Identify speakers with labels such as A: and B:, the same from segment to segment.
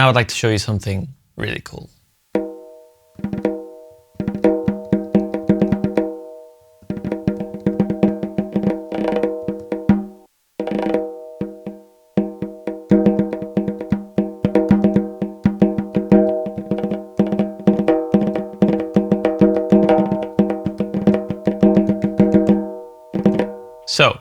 A: Now I'd like to show you something really cool. So,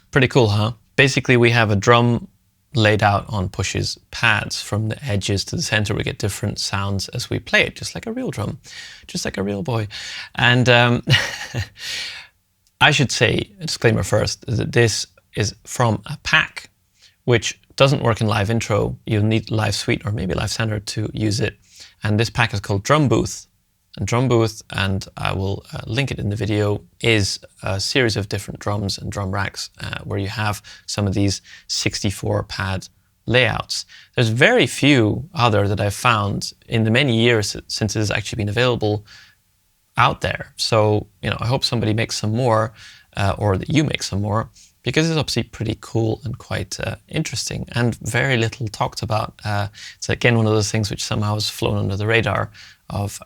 A: pretty cool, huh? Basically, we have a drum laid out on Push's pads. From the edges to the center, we get different sounds as we play it, just like a real drum, just like a real boy. And I should say, a disclaimer first, that this is from a pack, which doesn't work in Live Intro. You'll need Live Suite or maybe Live Standard to use it. And this pack is called Drum Booth. And Drum Booth, and I will link it in the video, is a series of different drums and drum racks where you have some of these 64 pad layouts. There's very few other that I've found in the many years since it has actually been available out there. So, you know, I hope somebody makes some more or that you make some more, because it's obviously pretty cool and quite interesting and very little talked about. It's again one of those things which somehow has flown under the radar of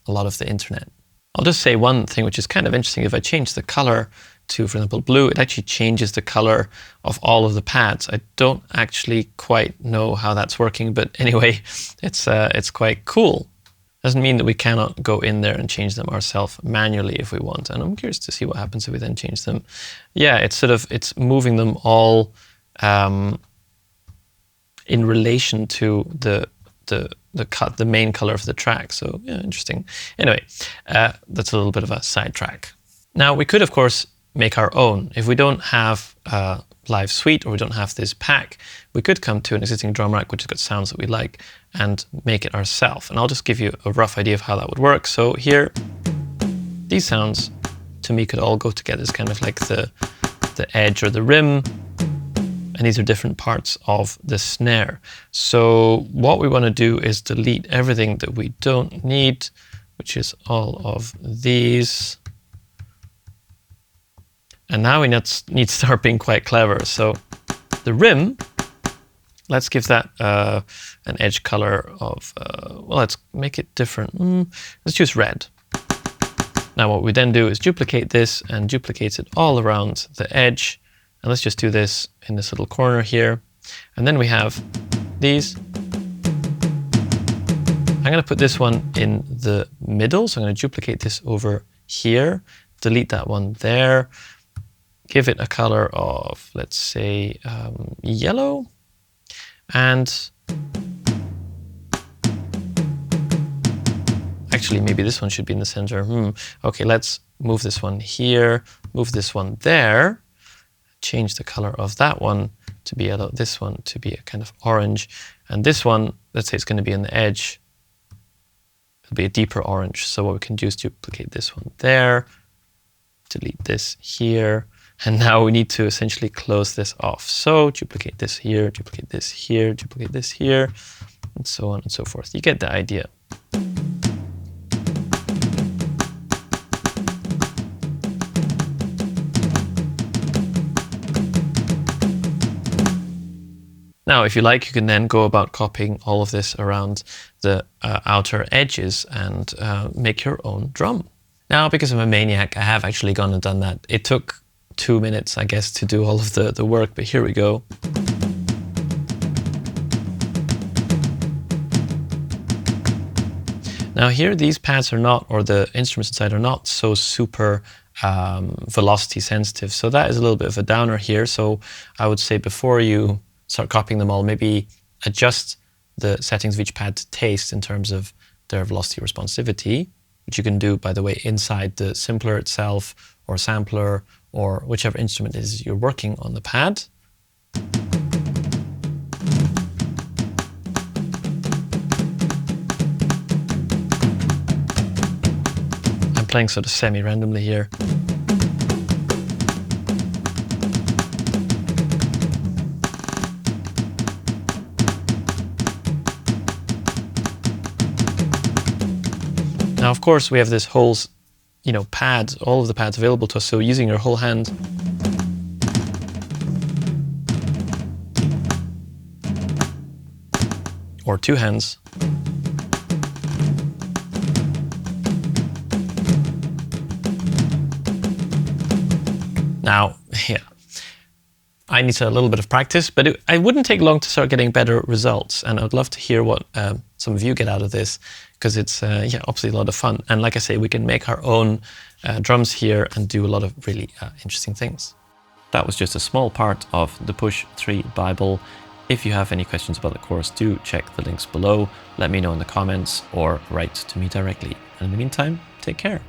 A: a lot of the internet. I'll just say one thing which is kind of interesting. If I change the color to, for example, blue, it actually changes the color of all of the pads. I don't actually quite know how that's working, but anyway, it's quite cool. Doesn't mean that we cannot go in there and change them ourselves manually if we want. And I'm curious to see what happens if we then change them. Yeah, it's moving them all in relation to the main color of the track. So yeah, interesting. Anyway, that's a little bit of a sidetrack. Now we could, of course, make our own. If we don't have a Live Suite or we don't have this pack, we could come to an existing drum rack which has got sounds that we like and make it ourselves. And I'll just give you a rough idea of how that would work. So here, these sounds to me could all go together. It's kind of like the edge or the rim. And these are different parts of the snare. So what we want to do is delete everything that we don't need, which is all of these. And now we need to start being quite clever. So the rim, let's give that an edge color of, well, let's make it different. Let's choose red. Now what we then do is duplicate this and duplicate it all around the edge. And let's just do this in this little corner here. And then we have these. I'm going to put this one in the middle. So I'm going to duplicate this over here, delete that one there, give it a color of, let's say, yellow. And actually, maybe this one should be in the center. Okay, let's move this one here, move this one there. Change the color of that one to be yellow, this one to be a kind of orange, and this one, let's say it's going to be on the edge, it'll be a deeper orange. So what we can do is duplicate this one there, delete this here, and now we need to essentially close this off. So duplicate this here, duplicate this here, duplicate this here, and so on and so forth. You get the idea. Now, if you like, you can then go about copying all of this around the outer edges and make your own drum. Now, because I'm a maniac, I have actually gone and done that. It took 2 minutes, I guess, to do all of the work, but here we go. Now here, these pads are not, or the instruments inside are not so super velocity sensitive. So that is a little bit of a downer here. So I would say before you start copying them all, maybe adjust the settings of each pad to taste in terms of their velocity responsivity, which you can do, by the way, inside the simpler itself or sampler or whichever instrument it is you're working on the pad. I'm playing sort of semi-randomly here. Now, of course, we have this whole, pad, all of the pads available to us. So using your whole hand, or two hands. Now, yeah, I need a little bit of practice, but it wouldn't take long to start getting better results. And I'd love to hear what some of you get out of this, because it's yeah, obviously a lot of fun. And like I say, we can make our own drums here and do a lot of really interesting things. That was just a small part of the Push 3 Bible. If you have any questions about the course, do check the links below. Let me know in the comments or write to me directly. And in the meantime, take care.